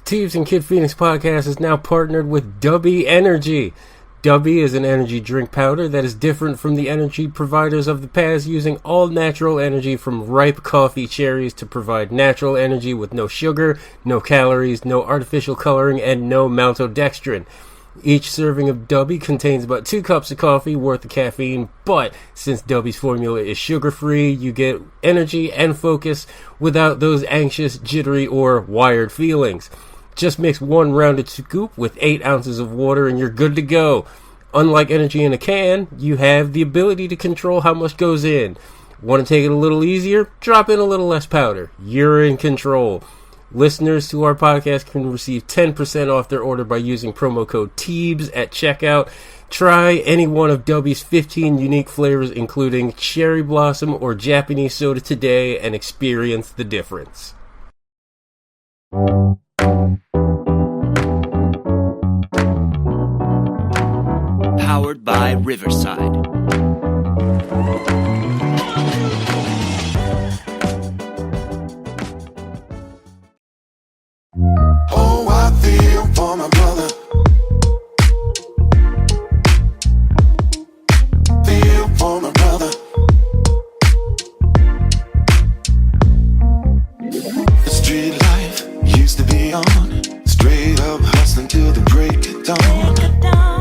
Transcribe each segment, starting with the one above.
Teeves and Kid Phoenix podcast is now partnered with Dubby Energy. Dubby is an energy drink powder that is different from the energy providers of the past, using all natural energy from ripe coffee cherries to provide natural energy with no sugar, no calories, no artificial coloring, and no maltodextrin. Each serving of Dubby contains about 2 cups of coffee worth of caffeine, but since Dubby's formula is sugar-free, you get energy and focus without those anxious, jittery, or wired feelings. Just mix 1 rounded scoop with 8 ounces of water and you're good to go. Unlike energy in a can, you have the ability to control how much goes in. Want to take it a little easier? Drop in a little less powder. You're in control. Listeners to our podcast can receive 10% off their order by using promo code TEEBS at checkout. Try any one of Dubby's 15 unique flavors, including cherry blossom or Japanese soda today, and experience the difference. Powered by Riverside. Oh, I feel for my brother. Feel for my brother. The street life used to be on. Straight up hustling till the break of dawn.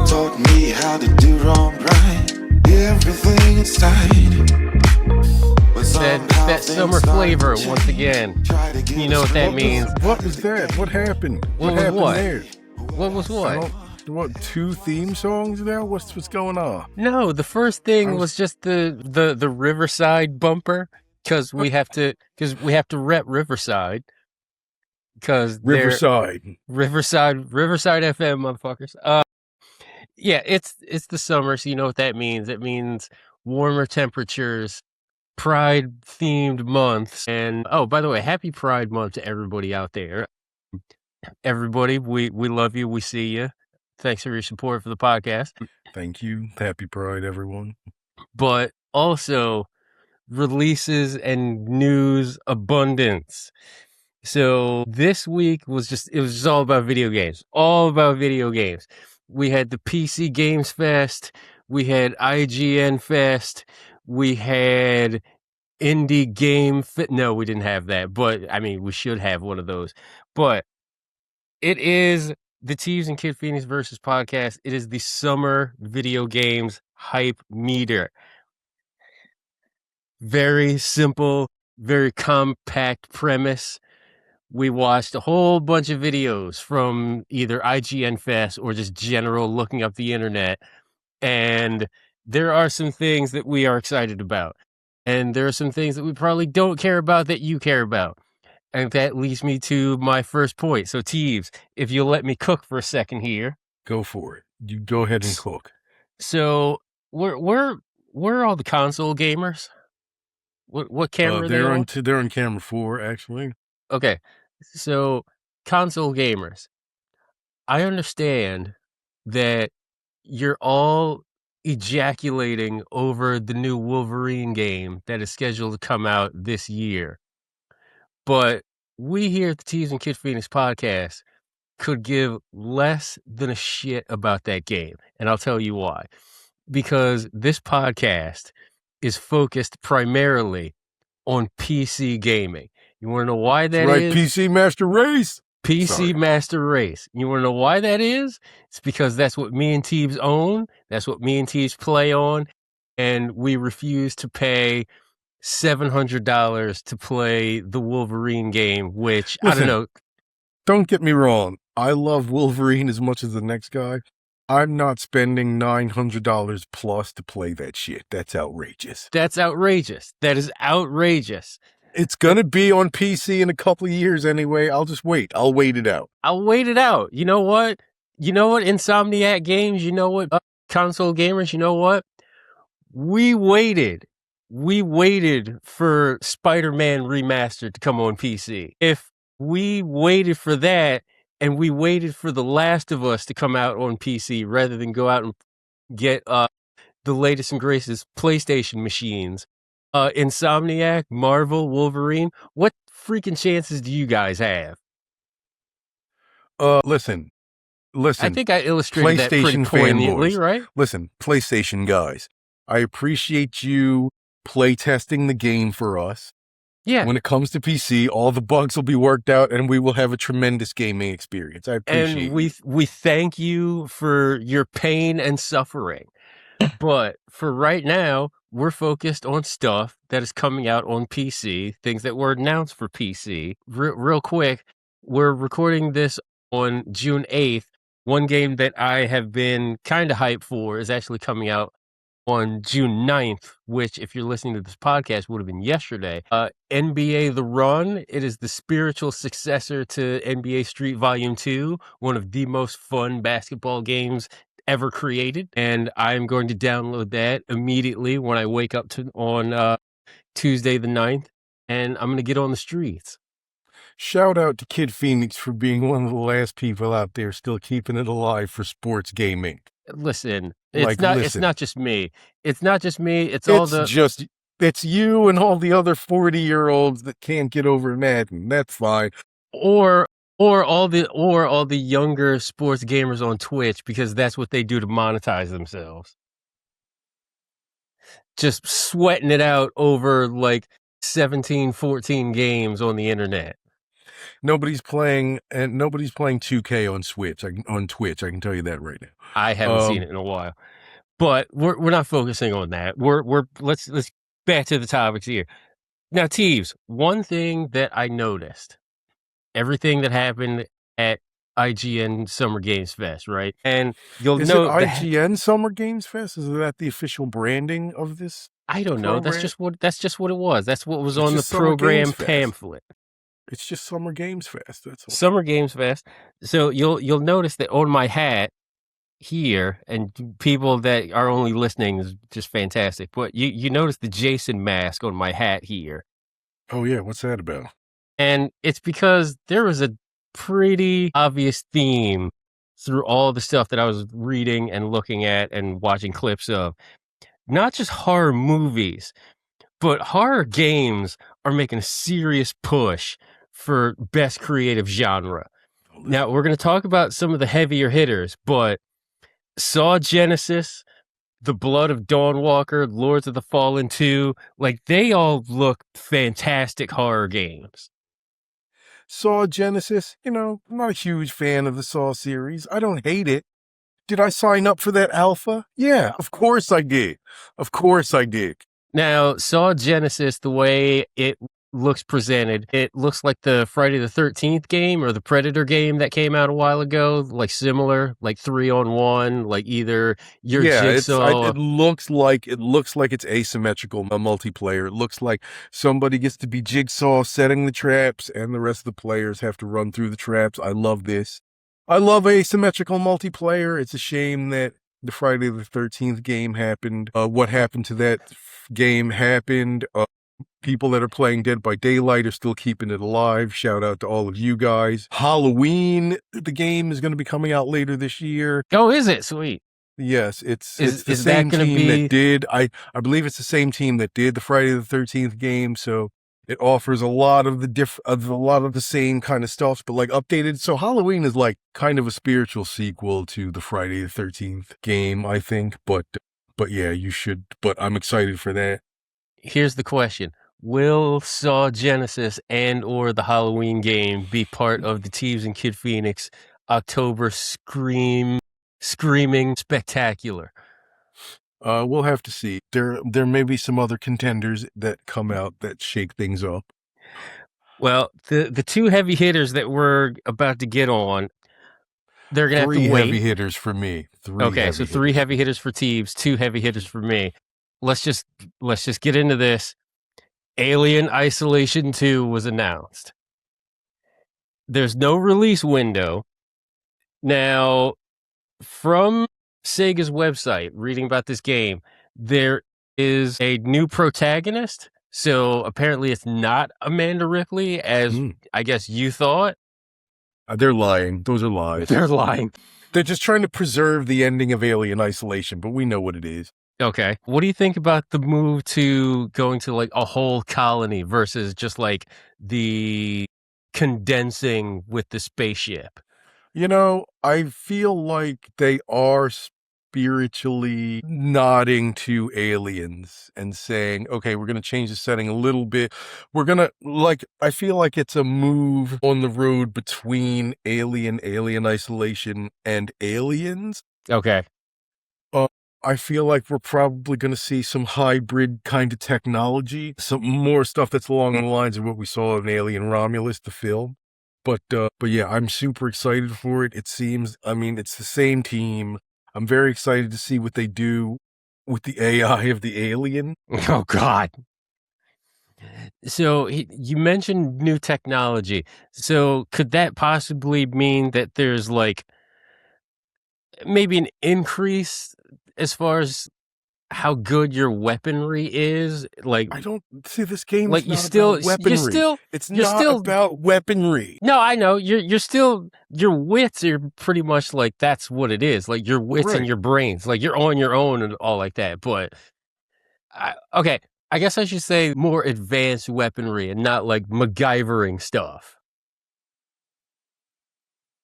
Taught me how to do wrong right. Everything inside. That summer flavor once again. You know what that means. What was that? What happened? What happened what? there? What was what? What, 2 theme songs now? What's going on? No, the first thing was just the Riverside bumper, because we have to rep Riverside, because Riverside FM, motherfuckers. Yeah, it's the summer, so you know what that means. It means warmer temperatures, Pride themed months, and oh, by the way, happy Pride Month to everybody out there. Everybody, we love you, we see you. Thanks for your support for the podcast. Thank you. Happy Pride, everyone. But also releases and news abundance. So this week it was just all about video games. All about video games. We had the PC Games Fest, we had IGN Fest, we had Indie Game Fit. No, we didn't have that, but I mean, we should have one of those. But it is the Teeves and Kid Phoenix versus podcast. It is the summer video games hype meter. Very simple, very compact premise. We watched a whole bunch of videos from either IGN Fest or just general looking up the internet. And there are some things that we are excited about. And there are some things that we probably don't care about that you care about. And that leads me to my first point. So, Teeves, if you'll let me cook for a second here. Go for it. You go ahead and cook. So, where are all the console gamers? What camera are they on? They're on camera 4, actually. Okay. So, console gamers, I understand that you're all ejaculating over the new Wolverine game that is scheduled to come out this year. But we here at the Teeves and Kid Phoenix podcast could give less than a shit about that game. And I'll tell you why. Because this podcast is focused primarily on PC gaming. You want to know why that is? PC Master Race. Master Race. You want to know why that is? It's because that's what me and Teeves own. That's what me and Teeves play on. And we refuse to pay $700 to play the Wolverine game, which, Listen, I don't know. Don't get me wrong. I love Wolverine as much as the next guy. I'm not spending $900 plus to play that shit. That's outrageous. That's outrageous. That is outrageous. It's going to be on PC in a couple of years anyway. I'll just wait. I'll wait it out. You know what? Insomniac Games, you know what? Console gamers, you know what? We waited for Spider-Man Remastered to come on PC. If we waited for that and we waited for The Last of Us to come out on PC rather than go out and get the latest and greatest PlayStation machines, Insomniac, Marvel, Wolverine, what freaking chances do you guys have? Listen, I think I illustrated that pretty PlayStation poignantly, fanboys. right? Listen, PlayStation guys. I appreciate you play testing the game for us. Yeah. When it comes to PC, all the bugs will be worked out and we will have a tremendous gaming experience. I appreciate And we thank you for your pain and suffering. But for right now, we're focused on stuff that is coming out on PC, things that were announced for PC. Real quick, we're recording this on June 8th. One game that I have been kind of hyped for is actually coming out on June 9th, which, if you're listening to this podcast, would have been yesterday. NBA The Run. It is the spiritual successor to NBA Street Volume 2, one of the most fun basketball games ever created. And I'm going to download that immediately when I wake up on Tuesday the 9th, and I'm going to get on the streets. Shout out to Kid Phoenix for being one of the last people out there still keeping it alive for sports gaming. Listen, Listen. it's not just me. It's not just me. It's you and all the other 40-year-olds that can't get over Madden. That's fine. Or all the younger sports gamers on Twitch, because that's what they do to monetize themselves. Just sweating it out over like 17, 14 games on the internet. Nobody's playing 2K on Twitch. I can tell you that right now. I haven't seen it in a while. But we're not focusing on that. Let's back to the topics here. Now, Teeves, one thing that I noticed, everything that happened at IGN Summer Games Fest, right? And you'll know IGN Summer Games Fest? Is that the official branding of this? I don't know. That's just what it was. That's what was It's on the just Summer program Games Fest. pamphlet. It's just Summer Games Fest. That's all. Summer Games Fest. So you'll notice that on my hat here, and people that are only listening is just fantastic. But you notice the Jason mask on my hat here. Oh yeah, what's that about? And it's because there was a pretty obvious theme through all the stuff that I was reading and looking at and watching clips of. Not just horror movies, but horror games are making a serious push for best creative genre. Now, we're going to talk about some of the heavier hitters, but Saw Genesis, The Blood of Dawnwalker, Lords of the Fallen 2, like they all look fantastic horror games. Saw Genesis, I'm not a huge fan of the Saw series. I don't hate it. Did I sign up for that alpha? Yeah, of course I did. Now, Saw Genesis, the way it looks presented, it looks like the Friday the 13th game or the Predator game that came out a while ago, like similar, like 3-on-1, like either your Jigsaw. It looks like it's asymmetrical multiplayer. It looks like somebody gets to be Jigsaw setting the traps and the rest of the players have to run through the traps. I love this. I love asymmetrical multiplayer. It's a shame that the Friday the 13th game happened. What happened to that game happened. People that are playing Dead by Daylight are still keeping it alive. Shout out to all of you guys. Halloween, the game is going to be coming out later this year. Oh, is it? Sweet. Yes, it's the same team that did. I believe it's the same team that did the Friday the 13th game. So it offers a lot of the same kind of stuff, but like updated. So Halloween is like kind of a spiritual sequel to the Friday the 13th game, I think. But yeah, you should. But I'm excited for that. Here's the question. Will Saw Genesis and or the Halloween game be part of the Teeves and Kid Phoenix October screaming spectacular? We'll have to see. There may be some other contenders that come out that shake things up. Well, the two heavy hitters that we're about to get on, they're going to have to wait. 3 heavy hitters for me. 3 heavy hitters for Teeves, 2 heavy hitters for me. Let's just get into this. Alien Isolation 2 was announced. There's no release window. Now, from Sega's website, reading about this game, there is a new protagonist. So apparently it's not Amanda Ripley, as I guess you thought. They're lying. Those are lies. They're lying. They're just trying to preserve the ending of Alien Isolation, but we know what it is. Okay. What do you think about the move to going to like a whole colony versus just like the condensing with the spaceship? You know, I feel like they are spiritually nodding to aliens and saying, okay, we're going to change the setting a little bit. We're going to, like, I feel like it's a move on the road between Alien Isolation, and Aliens. Okay. Uh, I feel like we're probably going to see some hybrid kind of technology, some more stuff that's along the lines of what we saw in Alien Romulus, the film. But yeah, I'm super excited for it. It seems, I mean, it's the same team. I'm very excited to see what they do with the AI of the alien. Oh God. So you mentioned new technology. So could that possibly mean that there's like maybe an increase as far as how good your weaponry is? Like I don't see this game is like not about weaponry. It's you're not still about weaponry. no, I know you're still your wits are pretty much like that's what it is. Like your wits and Right. your brains. Like you're on your own and all like that. But okay, I guess I should say more advanced weaponry and not like MacGyvering stuff.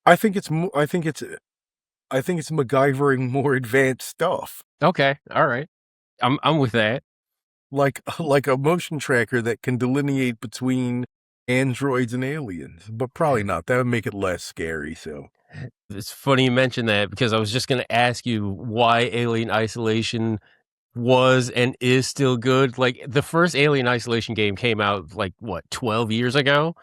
I think it's MacGyvering more advanced stuff. Okay, all right. I'm with that. Like a motion tracker that can delineate between androids and aliens, but probably not. That would make it less scary. So It's funny you mentioned that because I was just going to ask you why Alien Isolation was and is still good. Like the first Alien Isolation game came out like what 12 years ago,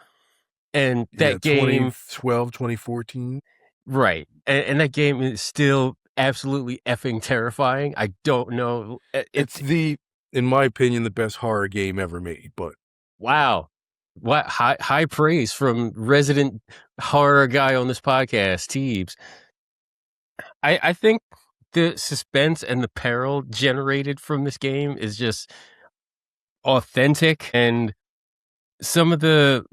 and yeah, that game 2012, 2014. right, and that game is still absolutely effing terrifying. I don't know. It's in my opinion, the best horror game ever made. But Wow. What high praise from resident horror guy on this podcast, Teebs. I think the suspense and the peril generated from this game is just authentic, and some of the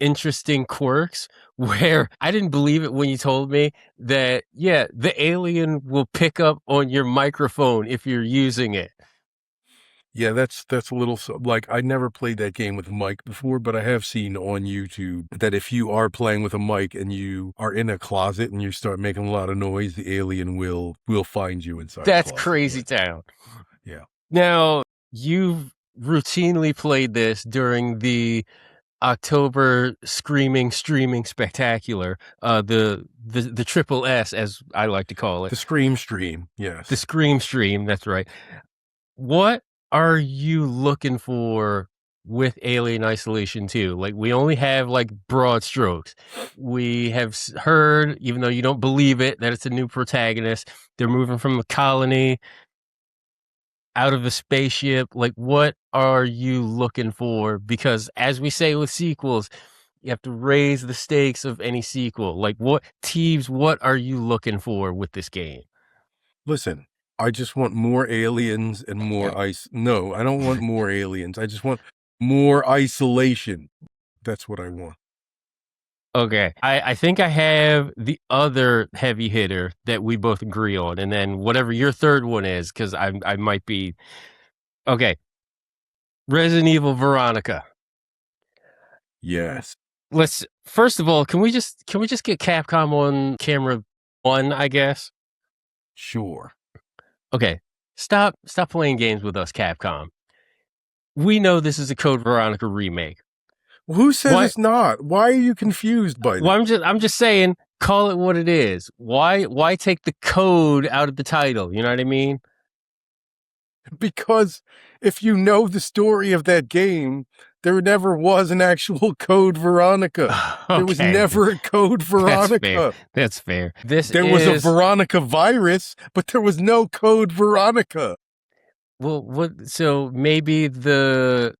interesting quirks where I didn't believe it when you told me that yeah, the alien will pick up on your microphone if you're using it. yeah, that's a little like I never played that game with a mic before, but I have seen on YouTube that if you are playing with a mic and you are in a closet and you start making a lot of noise, the alien will find you inside. That's the closet. crazy town. Yeah. Now, you've routinely played this during the October streaming spectacular, the triple S as I like to call it. The Scream stream, yes. The Scream stream, that's right. What are you looking for with Alien Isolation 2? Like we only have like broad strokes. We have heard, even though you don't believe it, that it's a new protagonist. They're moving from the colony out of the spaceship. Like what are you looking for? Because as we say with sequels, you have to raise the stakes of any sequel. Like what Teebs, what are you looking for with this game? Listen, I just want more aliens and more ice. No, I don't want more aliens. I just want more isolation. That's what I want. Okay. I think I have the other heavy hitter that we both agree on, and then whatever your third one is, because I might be okay. Resident Evil Veronica. Yes. Let's first of all, can we just get Capcom on camera one, I guess? Sure. Okay. Stop playing games with us, Capcom. We know this is a Code Veronica remake. Who says it's not? Why are you confused by that? Well, I'm just saying, call it what it is. Why take the code out of the title? You know what I mean? Because if you know the story of that game, there never was an actual Code Veronica. Okay. There was never a Code Veronica. That's fair. There was a Veronica virus, but there was no Code Veronica. Well, so maybe the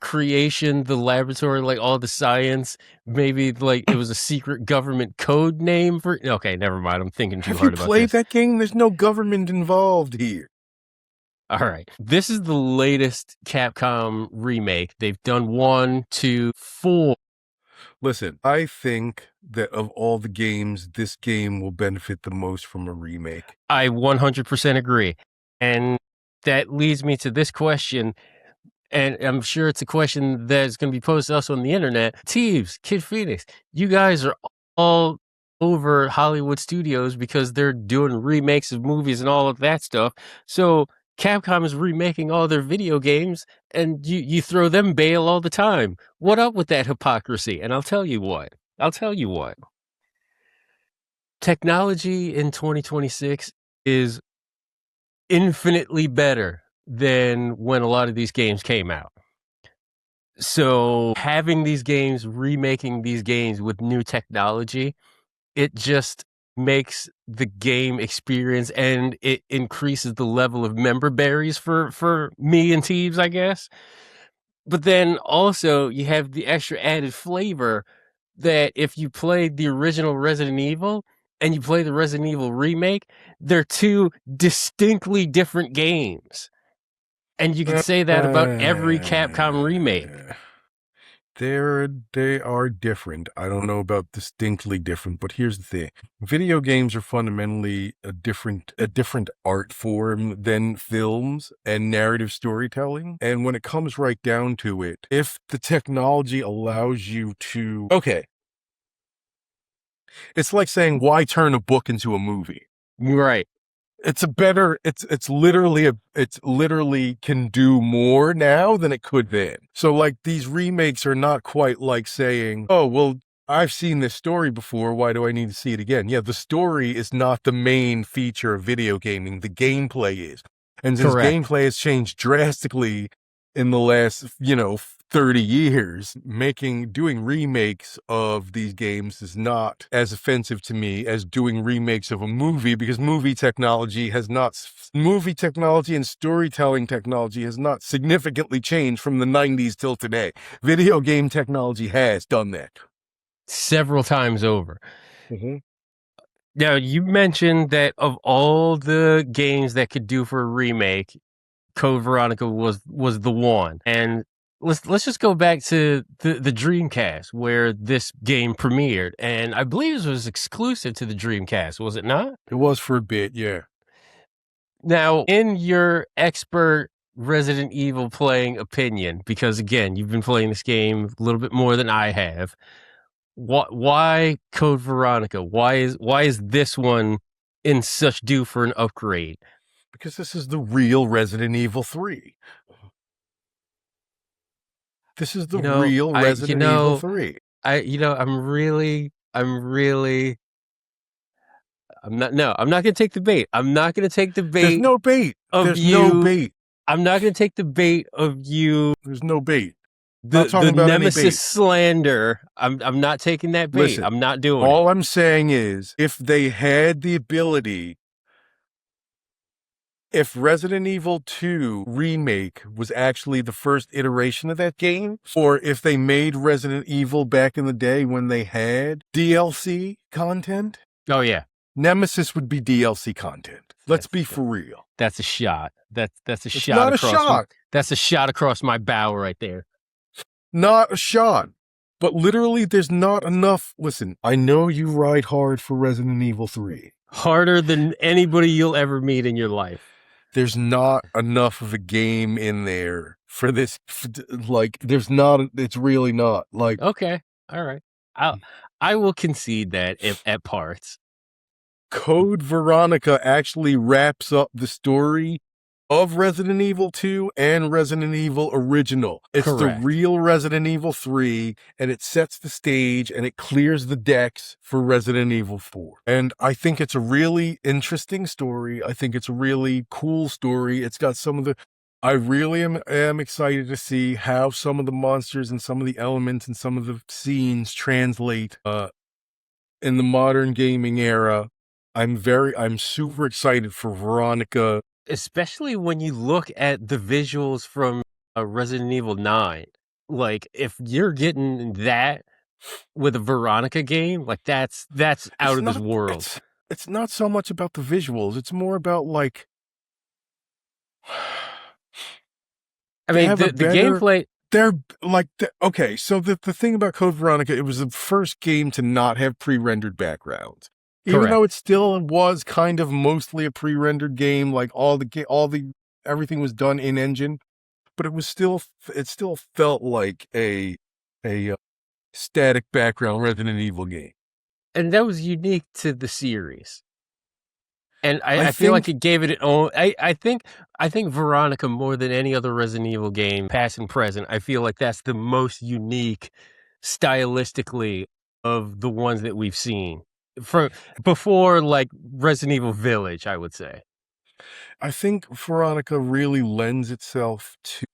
creation, the laboratory, like all the science, maybe like it was a secret government code name for. Okay, never mind. I'm thinking too hard about this. Have you played that game? There's no government involved here. All right. This is the latest Capcom remake. They've done 1, 2, 4. Listen, I think that of all the games, this game will benefit the most from a remake. I 100% agree. And that leads me to this question. And I'm sure it's a question that's going to be posted also on the internet. Teebs, Kid Phoenix, you guys are all over Hollywood studios because they're doing remakes of movies and all of that stuff. So Capcom is remaking all their video games, and you throw them bail all the time. What up with that hypocrisy? And I'll tell you what. I'll tell you what. Technology in 2026 is infinitely better than when a lot of these games came out. So having these games, remaking these games with new technology, it just makes the game experience, and it increases the level of member berries for me and Teeves, I guess. But then also you have the extra added flavor that if you played the original Resident Evil and you play the Resident Evil remake, they're two distinctly different games. And you can say that about every Capcom remake. They are different. I don't know about distinctly different, but here's the thing. Video games are fundamentally a different art form than films and narrative storytelling. And when it comes right down to it, if the technology allows you to, okay, it's like saying, why turn a book into a movie? Right. It's literally can do more now than it could then. So like these remakes are not quite like saying, oh, well, I've seen this story before. Why do I need to see it again? Yeah, the story is not the main feature of video gaming. The gameplay is. And since Correct. gameplay has changed drastically in the last, 30 years, doing remakes of these games is not as offensive to me as doing remakes of a movie, because movie technology and storytelling technology has not significantly changed from the 90s till today. Video game technology has done that Several times over. Mm-hmm. Now, you mentioned that of all the games that could do for a remake, Code Veronica was the one. And let's just go back to the Dreamcast, where this game premiered, and I believe it was exclusive to the Dreamcast, was it not? It was for a bit, yeah. Now, in your expert Resident Evil playing opinion, because again, you've been playing this game a little bit more than I have, why Code Veronica? Why is this one in such due for an upgrade? Because this is the real Resident Evil 3. This is the real Resident Evil 3. I'm not going to take the bait. I'm not going to take the bait. There's no bait. There's no bait. I'm not going to take the bait of you. There's no bait. The Nemesis slander. I'm not taking that bait. Listen, I'm not doing all it. I'm saying is, if they had the ability, if Resident Evil 2 Remake was actually the first iteration of that game, or if they made Resident Evil back in the day when they had DLC content, oh yeah, Nemesis would be DLC content. Let's be for real. That's a shot. That's a It's shot. not a shot. That's a shot across my bow right there. Not a shot. But literally, there's not enough. Listen, I know you ride hard for Resident Evil 3. Harder than anybody you'll ever meet in your life. There's not enough of a game in there for this. Like, there's not. It's really not. Like, okay, all right. I will concede that at parts. Code Veronica actually wraps up the story of Resident Evil 2 and Resident Evil Original. It's Correct. The real Resident Evil 3, and it sets the stage and it clears the decks for Resident Evil 4. And I think it's a really interesting story. I think it's a really cool story. It's got some of the... I really am excited to see how some of the monsters and some of the elements and some of the scenes translate in the modern gaming era. I'm super excited for Veronica. Especially when you look at the visuals from Resident Evil 9. Like, if you're getting that with a Veronica game, like that's out of this world. It's not so much about the visuals. It's more about like... I mean, the gameplay... They're like, okay, so the thing about Code Veronica, it was the first game to not have pre-rendered backgrounds. Even though it still was kind of mostly a pre-rendered game, like everything was done in engine, but it still felt like a static background Resident Evil game. and that was unique to the series. And I I feel like think it gave it its own. I think Veronica more than any other Resident Evil game, past and present. I feel like that's the most unique, stylistically, of the ones that we've seen from before, like Resident Evil Village. I would say. Veronica really lends itself to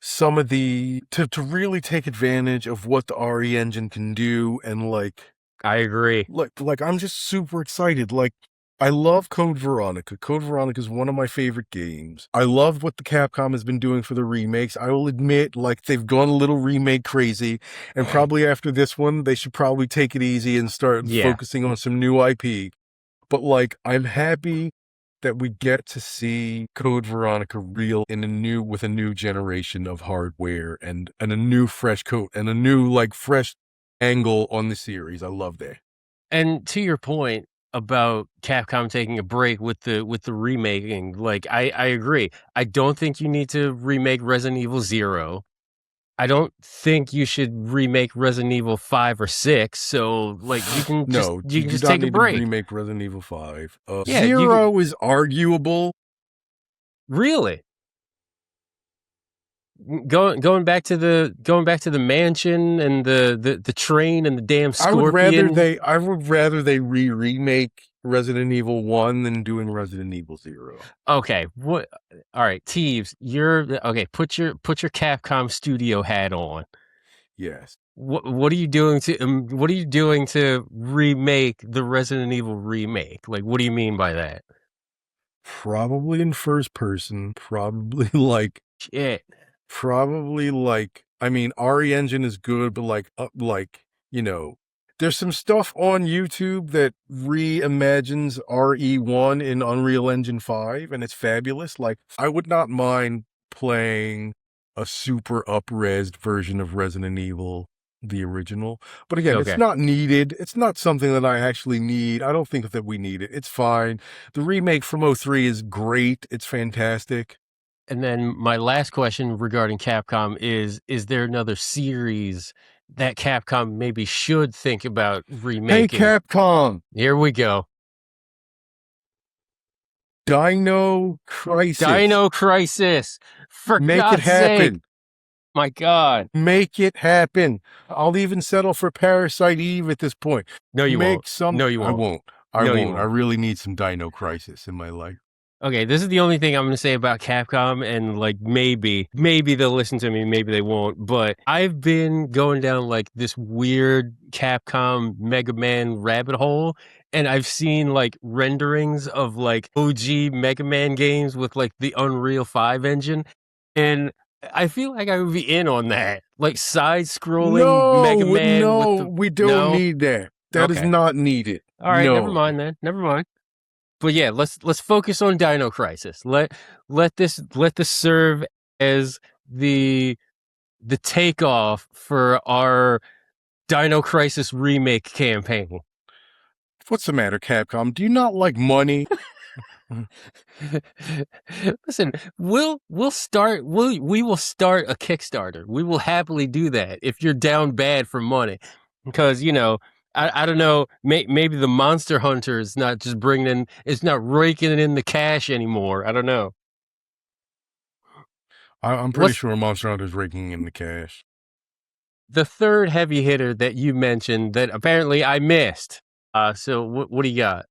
some of the to really take advantage of what the RE engine can do, and I agree. I'm just super excited. Like, I love Code Veronica. Code Veronica is one of my favorite games. I love what the Capcom has been doing for the remakes. I will admit, like, they've gone a little remake crazy, and probably after this one, they should probably take it easy and start Yeah. focusing on some new IP. But like, I'm happy that we get to see Code Veronica real with a new generation of hardware and a new fresh coat and a new fresh angle on the series. I love that. And to your point about Capcom taking a break with the remaking, like I agree. I don't think you need to remake Resident Evil 0. I don't think you should remake Resident Evil 5 or 6. So like you can just No, you you can do just not take a need to break. remake Resident Evil 5. Yeah, you can, 0 is arguable. really. Going back to the mansion and the train and the damn scorpion. I would rather they remake Resident Evil 1 than doing Resident Evil 0. Okay, what? All right, Teeves, you're okay. Put your Capcom studio hat on. Yes. What are you doing to remake the Resident Evil remake? Like, what do you mean by that? Probably in first person, probably Shit. I mean, RE Engine is good, but there's some stuff on YouTube that reimagines RE1 in Unreal Engine 5, and it's fabulous. Like, I would not mind playing a super up-resed version of Resident Evil, the original. But again, Okay. it's not needed. It's not something that I actually need. I don't think that we need it. It's fine. The remake from 03 is great. It's fantastic. And then my last question regarding Capcom is there another series that Capcom maybe should think about remaking? Hey, Capcom! Here we go. Dino Crisis. Dino Crisis. For Make God's it happen. sake. My God. Make it happen. I'll even settle for Parasite Eve at this point. No, you won't. No, you won't. I No, you won't. I won't. really need some Dino Crisis in my life. Okay, this is the only thing I'm going to say about Capcom, and like maybe they'll listen to me, maybe they won't, but I've been going down like this weird Capcom Mega Man rabbit hole, and I've seen like renderings of like OG Mega Man games with like the Unreal 5 engine, and I feel like I would be in on that. Like side-scrolling Mega Man we don't need that. That is Okay. not needed. All right, No. never mind then. Never mind. But yeah, let's focus on Dino Crisis. Let this serve as the takeoff for our Dino Crisis remake campaign. What's the matter, Capcom? Do you not like money? Listen, we will start a Kickstarter. We will happily do that if you're down bad for money, because I don't know. Maybe the Monster Hunter is not just it's not raking in the cash anymore. I don't know. I'm pretty sure Monster Hunter is raking in the cash. The third heavy hitter that you mentioned that apparently I missed. So what do you got?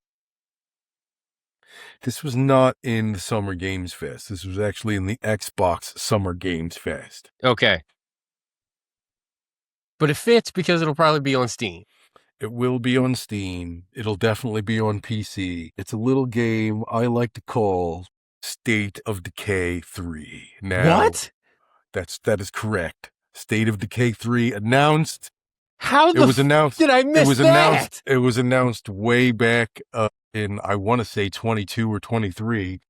This was not in the Summer Games Fest. This was actually in the Xbox Summer Games Fest. Okay. But it fits because it'll probably be on Steam. It will be on Steam. It'll definitely be on PC. It's a little game I like to call State of Decay 3. Now, What? That is correct. State of Decay 3 announced. How It was announced. did I miss that? It was announced way back in, I want to say 22 or 23.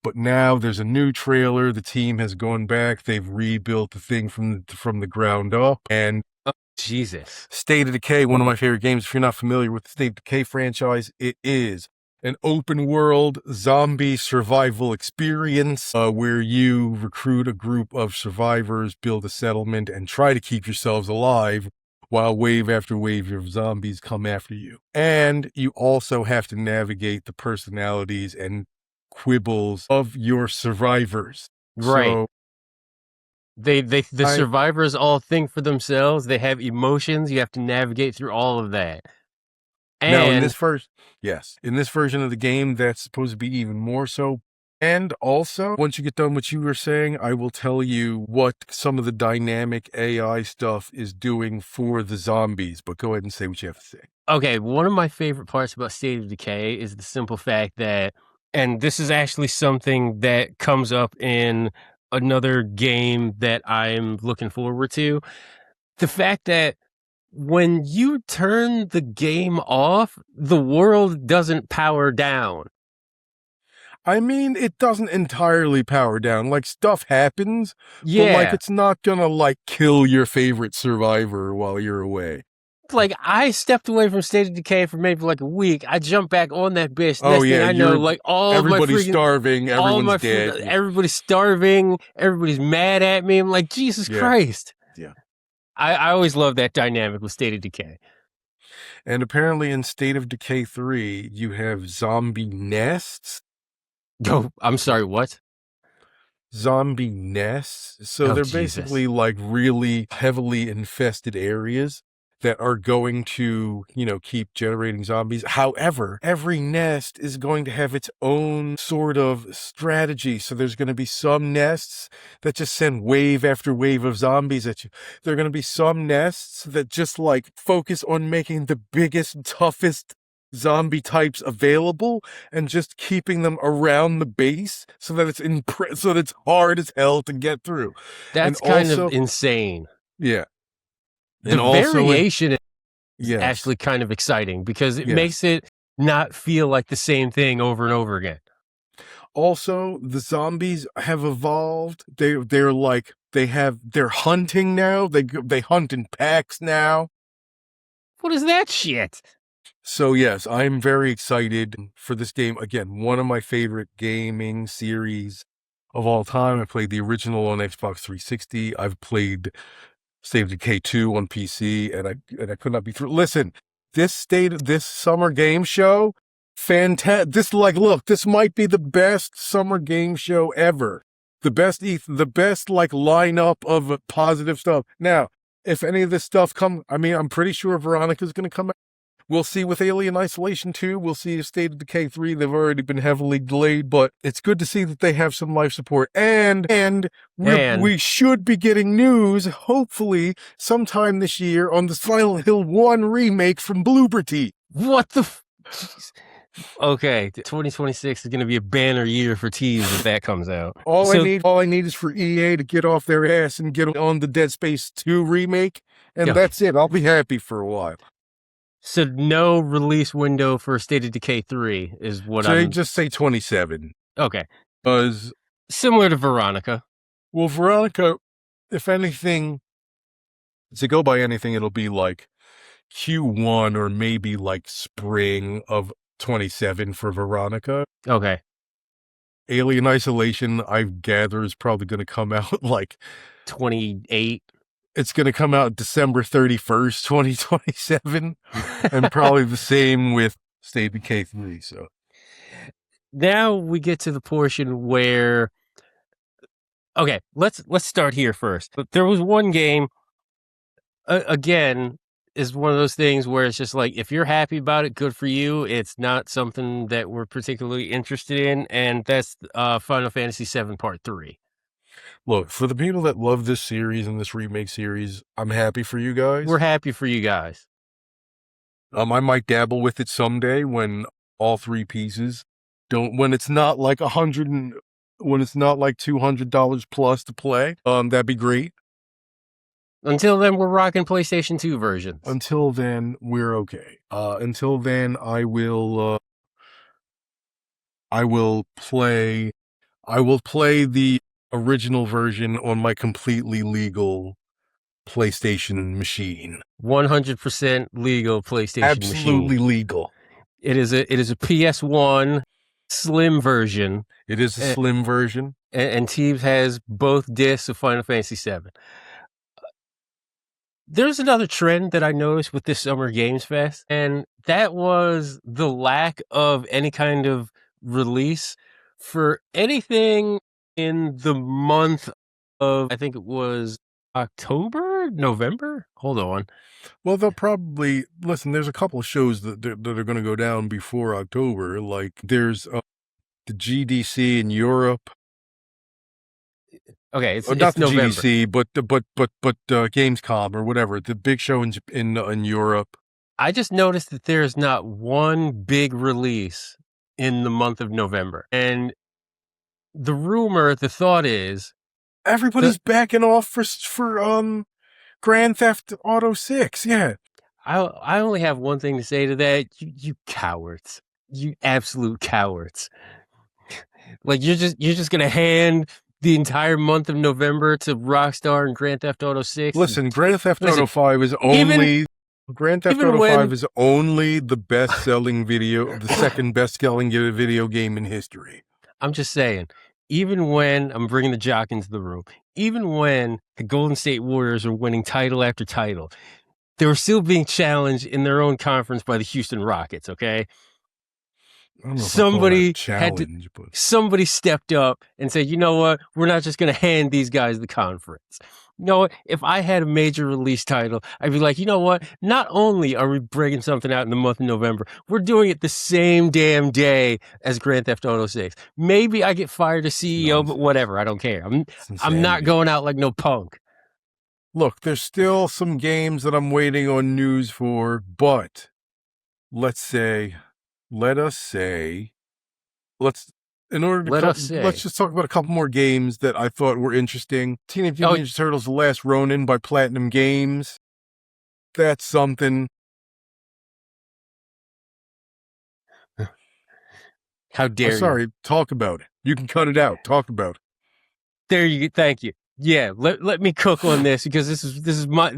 But now there's a new trailer. The team has gone back. They've rebuilt the thing from the ground up. And Jesus. State of Decay, one of my favorite games. If you're not familiar with the State of Decay franchise, it is an open world zombie survival experience where you recruit a group of survivors, build a settlement, and try to keep yourselves alive while wave after wave of zombies come after you. And you also have to navigate the personalities and quibbles of your survivors. Right. So The survivors all think for themselves. They have emotions. You have to navigate through all of that. now in And this in this version of the game, that's supposed to be even more so. And also, once you get done what you were saying, I will tell you what some of the dynamic AI stuff is doing for the zombies. But go ahead and say what you have to say. okay, one of my favorite parts about State of Decay is the simple fact that, and this is actually something that comes up in another game that I'm looking forward to, the fact that when you turn the game off, the world doesn't power down. I mean, it doesn't entirely power down. Like, stuff happens, but like, Yeah. it's not gonna like kill your favorite survivor while you're away. Like, I stepped away from State of Decay for maybe like a week. I jumped back on that bitch. Oh Next thing yeah, I know, like all of my everybody's freaking, starving, all my everyone's dead. everybody's starving. Everybody's mad at me. I'm like, Jesus Yeah. Christ. Yeah. I always love that dynamic with State of Decay. And apparently in State of Decay 3, you have zombie nests. Oh, I'm sorry, what? Zombie nests. So Oh, they're Jesus. basically like really heavily infested areas that are going to, keep generating zombies. However, every nest is going to have its own sort of strategy. So there's going to be some nests that just send wave after wave of zombies at you. There are going to be some nests that just like focus on making the biggest, toughest zombie types available and just keeping them around the base so that it's hard as hell to get through. That's And kind also- of insane. Yeah. The And also variation is yes. actually kind of exciting because it Yes. makes it not feel like the same thing over and over again. Also, the zombies have evolved. They're hunting now. They hunt in packs now. What is that shit? So yes, I'm very excited for this game. Again, one of my favorite gaming series of all time. I played the original on Xbox 360. I've played State of Decay 2 on PC, and I could not be through. Listen, this summer game show, fantastic. This might be the best summer game show ever. The best like lineup of positive stuff. Now, if any of this stuff I'm pretty sure Veronica's going to come out. We'll see with Alien Isolation 2. We'll see if State of Decay 3. They've already been heavily delayed, but it's good to see that they have some life support. And we should be getting news, hopefully, sometime this year on the Silent Hill 1 remake from Blooberty. What the jeez. Okay, 2026 is going to be a banner year for teas if that comes out. All I need is for EA to get off their ass and get on the Dead Space 2 remake, and that's it. I'll be happy for a while. So no release window for State of Decay 3 is what I'm... just say 27. Okay. Because... Similar to Veronica. Well, Veronica, if anything, to go by anything, it'll be like Q1 or maybe like spring of 27 for Veronica. Okay. Alien Isolation, I gather, is probably going to come out like... 28. It's going to come out December 31st, 2027, and probably the same with State of Decay 3. So now we get to the portion where, okay, let's start here first. But there was one game, again, is one of those things where it's just like, if you're happy about it, good for you. It's not something that we're particularly interested in, and that's Final Fantasy VII Part 3. Look, for the people that love this series and this remake series, I'm happy for you guys. We're happy for you guys. I might dabble with it someday when all three pieces when it's not like when it's not like $200 plus to play. That'd be great. Until then, we're rocking PlayStation 2 versions. Until then, we're okay. Until then, I will play the original version on my completely legal PlayStation machine. 100% legal PlayStation machine. Absolutely legal. It is a PS1 slim version. It is a slim version. And Teebs has both discs of Final Fantasy VII. There's another trend that I noticed with this Summer Games Fest, and that was the lack of any kind of release for anything in the month of, I think it was October, November. Hold on. Well, they'll probably listen. There's a couple of shows that are going to go down before October. Like there's the GDC in Europe. Okay, Not it's the November. GDC, but Gamescom or whatever. The big show in Europe. I just noticed that there's not one big release in the month of November, and the thought is Everybody's backing off for Grand Theft Auto 6. Yeah. I only have one thing to say to that. You cowards. You absolute cowards. Like you're just gonna hand the entire month of November to Rockstar and Grand Theft Auto 6. Listen, Grand Theft Auto 5 is Grand Theft even Auto when- 5 is only the the second best-selling video game in history. I'm just saying, even when I'm bringing the jock into the room, even when the Golden State Warriors are winning title after title, they were still being challenged in their own conference by the Houston Rockets, okay? I don't know if I call that a challenge, but somebody stepped up and said, you know what? We're not just going to hand these guys the conference. You know what? If I had a major release title, I'd be like, you know what? Not only are we bringing something out in the month of November, we're doing it the same damn day as Grand Theft Auto 6. Maybe I get fired as CEO, but whatever. I don't care. I'm not going out like no punk. Look, there's still some games that I'm waiting on news for, but let's just talk about a couple more games that I thought were interesting. Teenage Mutant Ninja Turtles: The Last Ronin by Platinum Games. That's something. How dare you? Sorry, talk about it. You can cut it out. Talk about it. There you go. Thank you. Yeah, let me cook on this because this is my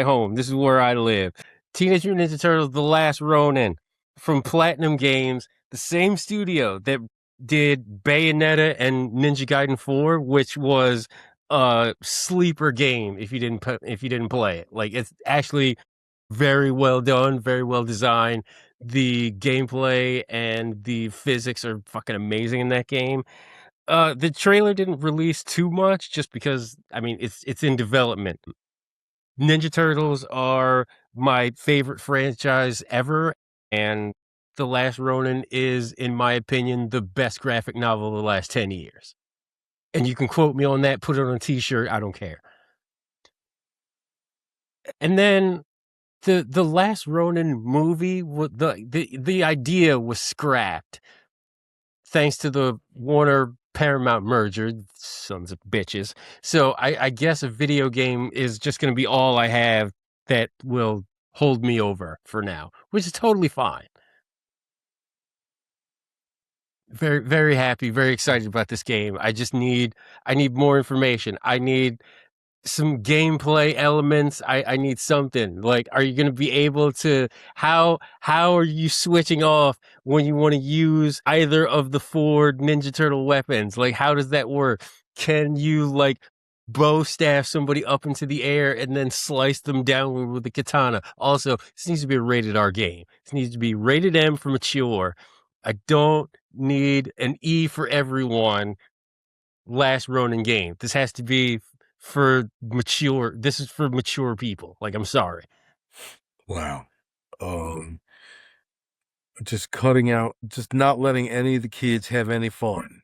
home. This is where I live. Teenage Mutant Ninja Turtles: The Last Ronin from Platinum Games, the same studio that did Bayonetta and Ninja Gaiden 4, which was a sleeper game if you didn't play it. Like, it's actually very well done, very well designed. The gameplay and the physics are fucking amazing in that game. The trailer didn't release too much just because, I mean, it's in development. Ninja Turtles are my favorite franchise ever, and The Last Ronin is, in my opinion, the best graphic novel of the last 10 years. And you can quote me on that, put it on a t-shirt, I don't care. And then the Last Ronin movie, the idea was scrapped thanks to the Warner Paramount merger, sons of bitches. So I guess a video game is just going to be all I have that will hold me over for now, which is totally fine. Very, very happy, very excited about this game. I need more information. I need some gameplay elements. I need something. Like, are you going to be able to, how are you switching off when you want to use either of the 4 Ninja Turtle weapons? Like, how does that work? Can you, like, bow staff somebody up into the air and then slice them down with a katana? Also, this needs to be a rated R game. This needs to be rated M for mature. I don't need an E for everyone Last Ronin game. This has to be for mature. This is for mature people. Like, I'm sorry. Wow. Just cutting out, just not letting any of the kids have any fun.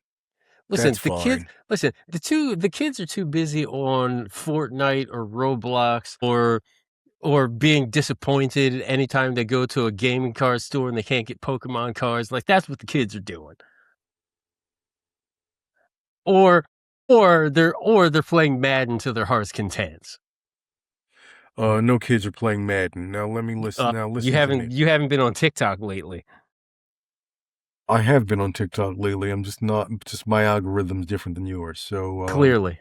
Listen, the kids are too busy on Fortnite or Roblox or being disappointed anytime they go to a gaming card store and they can't get Pokemon cards. Like, that's what the kids are doing. Or they're playing Madden to their heart's content. No kids are playing Madden. Now let me listen. You haven't been on TikTok lately. I have been on TikTok lately. I'm just not. Just my algorithm's different than yours. So clearly,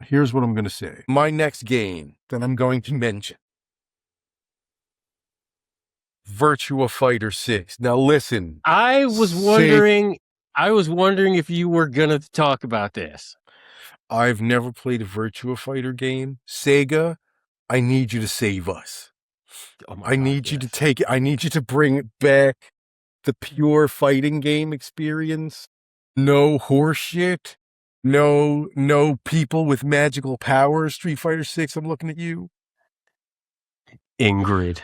here's what I'm going to say. My next game that I'm going to mention, Virtua Fighter 6. Now listen. I was wondering if you were going to talk about this. I've never played a Virtua Fighter game. Sega, I need you to save us. Oh my I God, need you to yes. take it. I need you to bring back the pure fighting game experience. No horseshit. No people with magical powers. Street Fighter 6, I'm looking at you. Ingrid.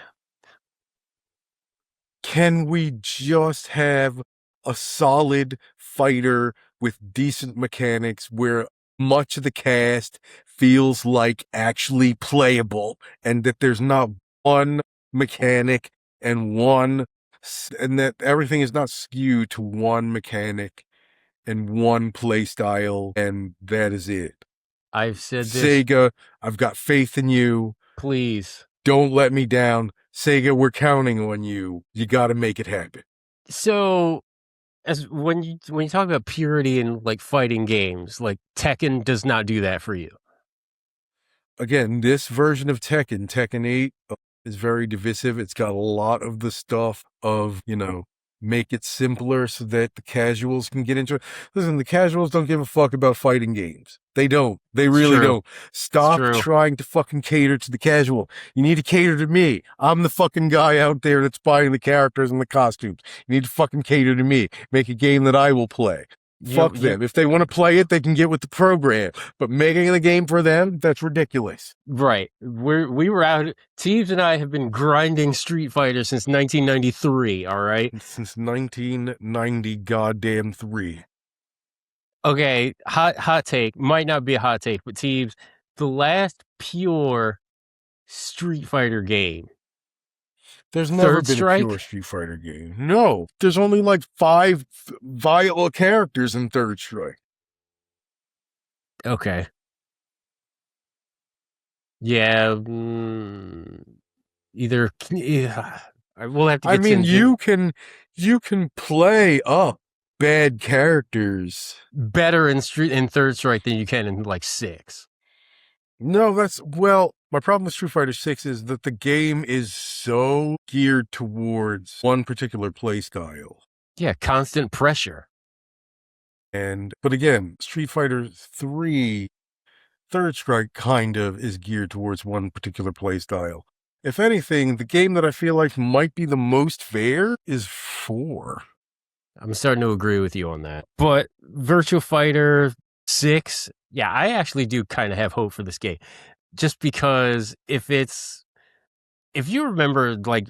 Can we just have a solid fighter with decent mechanics where much of the cast feels like actually playable and that there's not one mechanic and that everything is not skewed to one mechanic and one play style, and that is it. I've said this. Sega, I've got faith in you. Please. Don't let me down. Sega, we're counting on you. You got to make it happen. So, as when you talk about purity in like fighting games, like Tekken does not do that for you. Again, this version of Tekken 8, is very divisive. It's got a lot of the stuff of, make it simpler so that the casuals can get into it. Listen, the casuals don't give a fuck about fighting games. They don't. They really true. don't. Stop true. trying to fucking cater to the casual. You need to cater to me. I'm the fucking guy out there that's buying the characters and the costumes. You need to fucking cater to me. Make a game that I will play. Fuck them. If they want to play it, they can get with the program. But making the game for them, that's ridiculous. Right. We were out. Teves and I have been grinding Street Fighter since 1993. All right. Since 1990 goddamn 3. Okay. Hot take. Might not be a hot take, but Teves, the last pure Street Fighter game. There's never Third been Strike? a pure Street Fighter game. No, there's only like 5 viable characters in Third Strike. Okay. Yeah. Either. Yeah, we'll have to get I mean, to you can play up bad characters. better in Third Strike than you can in like 6. No, my problem with Street Fighter 6 is that the game is so geared towards one particular play style. Yeah, constant pressure. But again, Street Fighter 3, Third Strike kind of is geared towards one particular play style. If anything, the game that I feel like might be the most fair is 4. I'm starting to agree with you on that. But Virtua Fighter 6, yeah, I actually do kind of have hope for this game. Just because if you remember like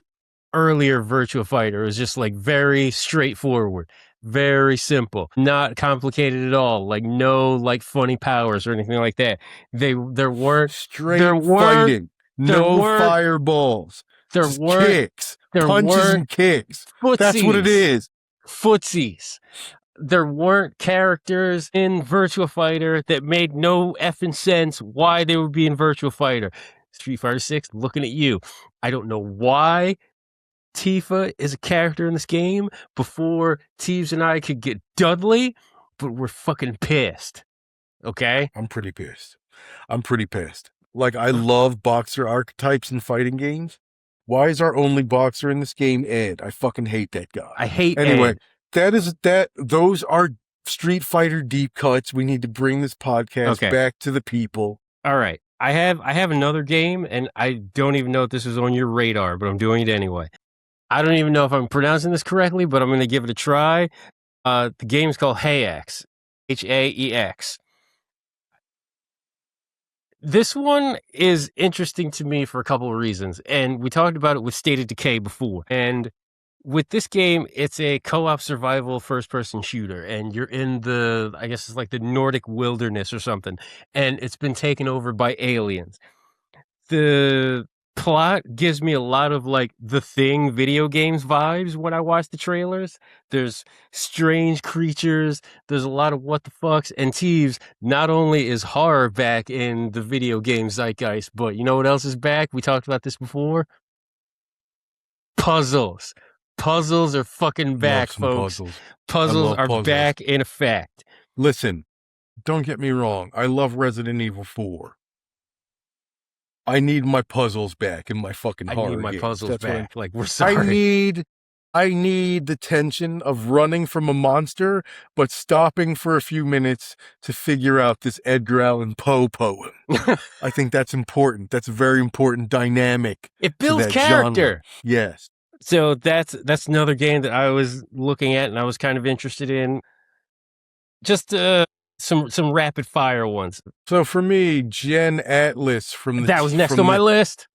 earlier Virtua Fighter, it was just like very straightforward, very simple, not complicated at all, like no like funny powers or anything like that. There weren't fighting, no fireballs, just kicks, punches and kicks. Footsies. That's what it is. Footsies. There weren't characters in Virtua Fighter that made no effing sense why they would be in Virtua Fighter. Street Fighter 6, looking at you. I don't know why Tifa is a character in this game before Teves and I could get Dudley, but we're fucking pissed. Okay? I'm pretty pissed. Like, I love boxer archetypes in fighting games. Why is our only boxer in this game Ed? I fucking hate that guy. I hate Ed. Ed. Those are Street Fighter deep cuts. We need to bring this podcast back to the people. All right. I have another game, and I don't even know if this is on your radar, but I'm doing it anyway. I don't even know if I'm pronouncing this correctly, but I'm going to give it a try. The game is called Haex. Haex. This one is interesting to me for a couple of reasons, and we talked about it with State of Decay before. And with this game, it's a co-op survival first-person shooter, and you're in I guess it's like the Nordic wilderness or something, and it's been taken over by aliens. The plot gives me a lot of like The Thing video games vibes when I watch the trailers. There's strange creatures, there's a lot of what the fucks, and Teves, not only is horror back in the video game zeitgeist, but you know what else is back? We talked about this before. Puzzles. Puzzles are fucking back, folks. Puzzles are back in effect. Listen, don't get me wrong. I love Resident Evil 4. I need my puzzles back in my fucking horror games. I need my puzzles That's back. Like, we're sorry. I I need the tension of running from a monster, but stopping for a few minutes to figure out this Edgar Allan Poe poem. I think that's important. That's a very important dynamic. It builds to that character. Genre. Yes. So that's another game that I was looking at and I was kind of interested in. Just some rapid fire ones. So for me, Gen Atlas from the that was next on my list.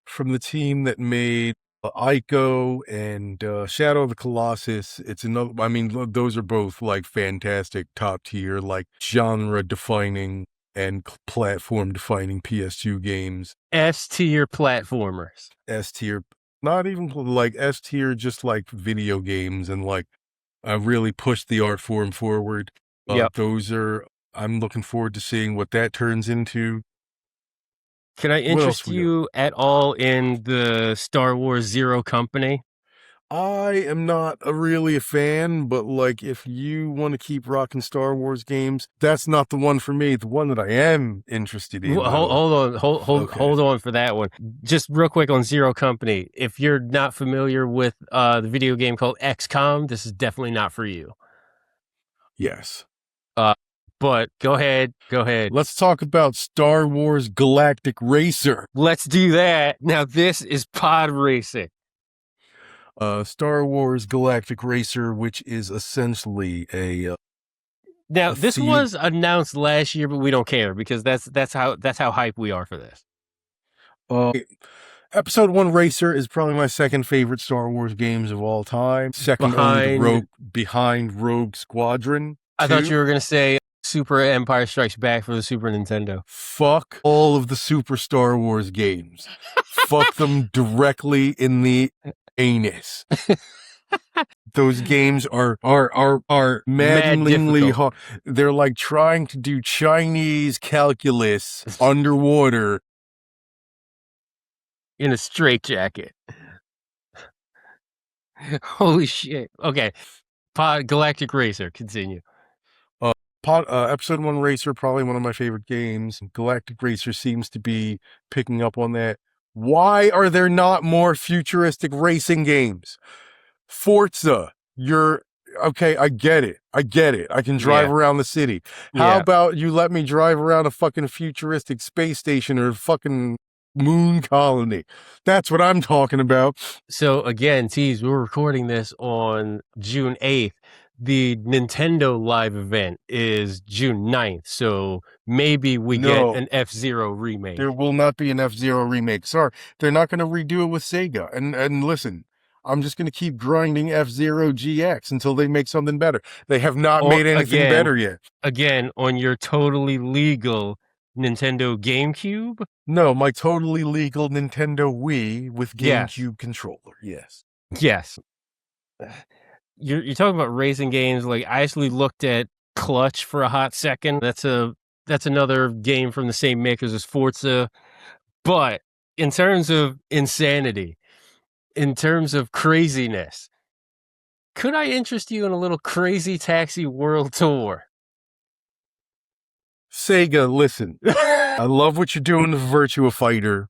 From the team that made Ico and Shadow of the Colossus. It's another. I mean, those are both like fantastic, top tier, like genre defining and platform defining PS2 games. S tier platformers. S tier, not even like S tier, just like video games, and like really pushed the art form forward. Yep. Those are. I'm looking forward to seeing what that turns into. Can I interest you at all in the Star Wars Zero Company? I am not really a fan, but like if you want to keep rocking Star Wars games, that's not the one for me. The one that I am interested in. Hold on for that one. Just real quick on Zero Company. If you're not familiar with the video game called XCOM, this is definitely not for you. Yes. But go ahead. Let's talk about Star Wars Galactic Racer. Let's do that. Now this is pod racing. Star Wars Galactic Racer, which is essentially Now this was announced last year, but we don't care because that's how hype we are for this. Episode 1 Racer is probably my second favorite Star Wars games of all time. Second only behind Rogue Squadron. I thought you were going to say Super Empire Strikes Back for the Super Nintendo. Fuck all of the Super Star Wars games. Fuck them directly in the anus. Those games are maddeningly hard. They're like trying to do Chinese calculus underwater in a straitjacket. Holy shit. Okay. Galactic Racer, continue. Episode 1 Racer, probably one of my favorite games. Galactic Racer seems to be picking up on that. Why are there not more futuristic racing games? Forza, okay, I get it. I can drive around the city. How about you let me drive around a fucking futuristic space station or a fucking moon colony? That's what I'm talking about. So again, tease, we're recording this on June 8th. The Nintendo live event is June 9th, so maybe we get an F-Zero remake. There will not be an F-Zero remake. Sorry, they're not going to redo it with Sega. And listen, I'm just going to keep grinding F-Zero GX until they make something better. They have not made anything better yet. Again, on your totally legal Nintendo GameCube? No, my totally legal Nintendo Wii with GameCube controller. Yes. You're talking about racing games. Like I actually looked at Clutch for a hot second. That's another game from the same makers as Forza. But in terms of insanity, in terms of craziness, could I interest you in a little Crazy Taxi World Tour? Sega, listen. I love what you're doing with Virtua Fighter.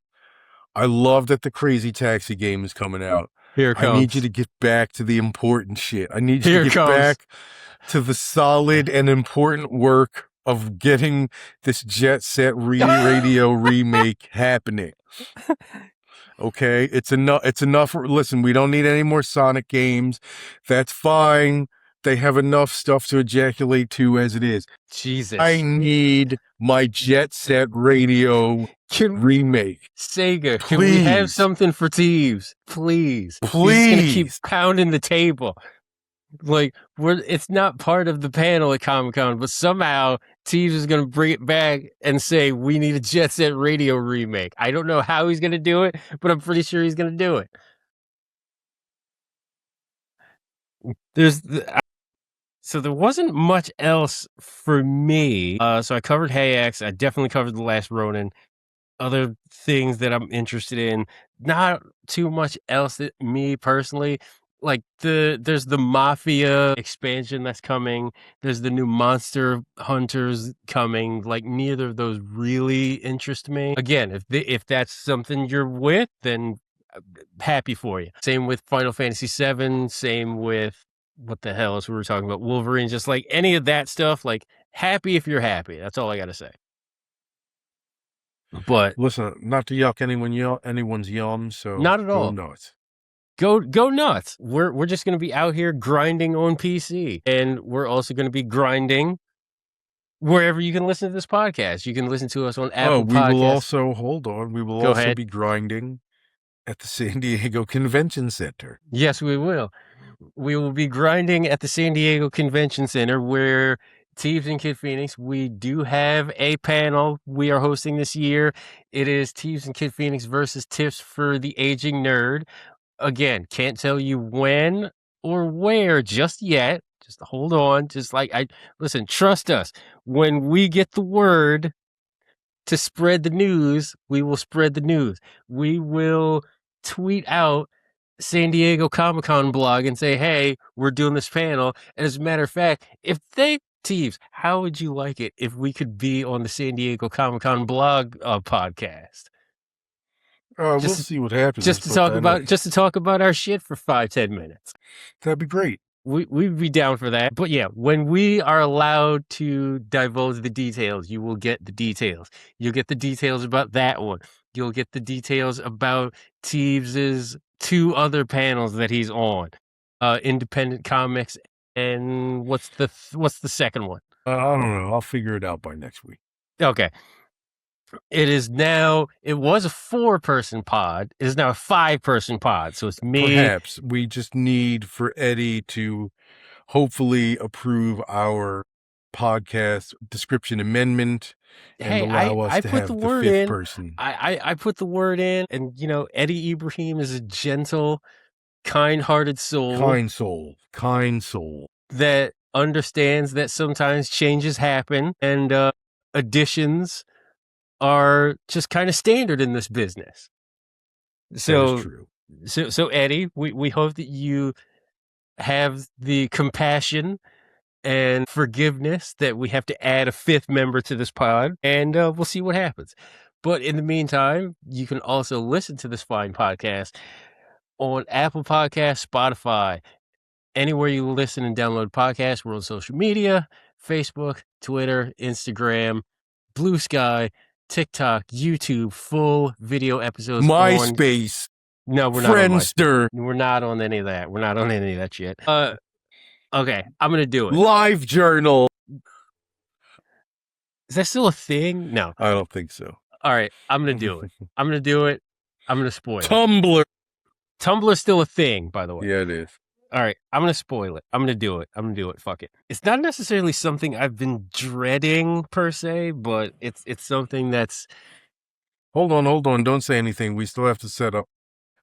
I love that the Crazy Taxi game is coming out. Here it comes. I need you to get back to the important shit. I need you to get back to the solid and important work of getting this Jet Set Radio remake happening. Okay, it's enough. Listen, we don't need any more Sonic games. That's fine. They have enough stuff to ejaculate to as it is. Jesus. I need my Jet Set Radio remake. Sega, can we have something for Teeves? Please. He's going to keep pounding the table. Like, it's not part of the panel at Comic-Con, but somehow Teeves is going to bring it back and say, we need a Jet Set Radio remake. I don't know how he's going to do it, but I'm pretty sure he's going to do it. So there wasn't much else for me. So I covered Hey X. I definitely covered The Last Ronin. Other things that I'm interested in, not too much else that me personally. Like there's the Mafia expansion that's coming. There's the new Monster Hunters coming. Like neither of those really interest me. Again, if that's something you're with, then happy for you. Same with Final Fantasy VII. Same with what the hell is we were talking about? Wolverine. Just like any of that stuff. Like happy if you're happy. That's all I got to say. But listen, not to yuck anyone's yum, so not at all. Go nuts. Go nuts. We're just going to be out here grinding on PC, and we're also going to be grinding wherever you can listen to this podcast. You can listen to us on Apple Podcasts. We will also We will Go also ahead. be grinding at the San Diego Convention Center. Yes, we will. We will be grinding at the San Diego Convention Center, where Teeves and Kid Phoenix, we do have a panel we are hosting this year. It is Teeves and Kid Phoenix versus Tips for the Aging Nerd. Again, can't tell you when or where just yet. Just hold on. Just like listen, trust us. When we get the word to spread the news, we will spread the news. We will tweet out San Diego Comic-Con blog and say, hey, we're doing this panel. And as a matter of fact, Teeves, how would you like it if we could be on the San Diego Comic-Con blog podcast? We'll see what happens. Just to talk about our shit for 5-10 minutes. That'd be great. We'd be down for that. But yeah, when we are allowed to divulge the details, you will get the details. You'll get the details about that one. You'll get the details about Teeves's 2 other panels that he's on. Independent Comics and what's the second one? I don't know. I'll figure it out by next week. Okay. It was a 4-person pod. It is now a 5-person pod. So it's me. Perhaps we just need for Eddie to hopefully approve our podcast description amendment and allow us to have the 5th person. I put the word in, and Eddie Ibrahim is a gentle, kind-hearted soul. Kind soul. That understands that sometimes changes happen and additions are just kind of standard in this business. So, that is true. So Eddie, we hope that you have the compassion and forgiveness that we have to add a 5th member to this pod, and we'll see what happens. But in the meantime, you can also listen to this fine podcast on Apple Podcasts, Spotify, anywhere you listen and download podcasts. We're on social media, Facebook, Twitter, Instagram, Blue Sky, TikTok, YouTube, full video episodes. MySpace. No, we're not. Friendster. We're not on any of that. We're not on any of that shit. Okay, I'm gonna do it. Live Journal. Is that still a thing? No, I don't think so. All right, I'm gonna do it. I'm gonna spoil it. Tumblr's still a thing, by the way. Yeah, it is. All right, I'm gonna spoil it. I'm gonna do it. Fuck it. It's not necessarily something I've been dreading per se, but it's something that's. Hold on. Don't say anything. We still have to set up.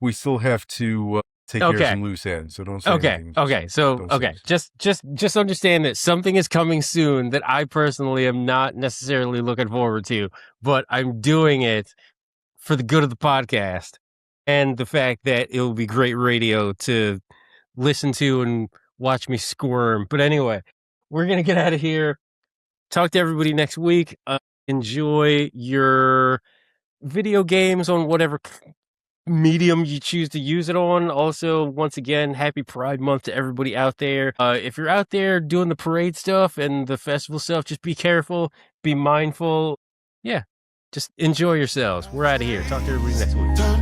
We still have to take care of some loose ends. So don't say anything. Okay. So just understand that something is coming soon that I personally am not necessarily looking forward to, but I'm doing it for the good of the podcast and the fact that it will be great radio to listen to and watch me squirm. But anyway, we're going to get out of here. Talk to everybody next week. Enjoy your video games on whatever medium you choose to use it on. Also, once again, happy Pride Month to everybody out there. If you're out there doing the parade stuff and the festival stuff, just be careful, be mindful. Yeah, just enjoy yourselves. We're out of here. Talk to everybody next week.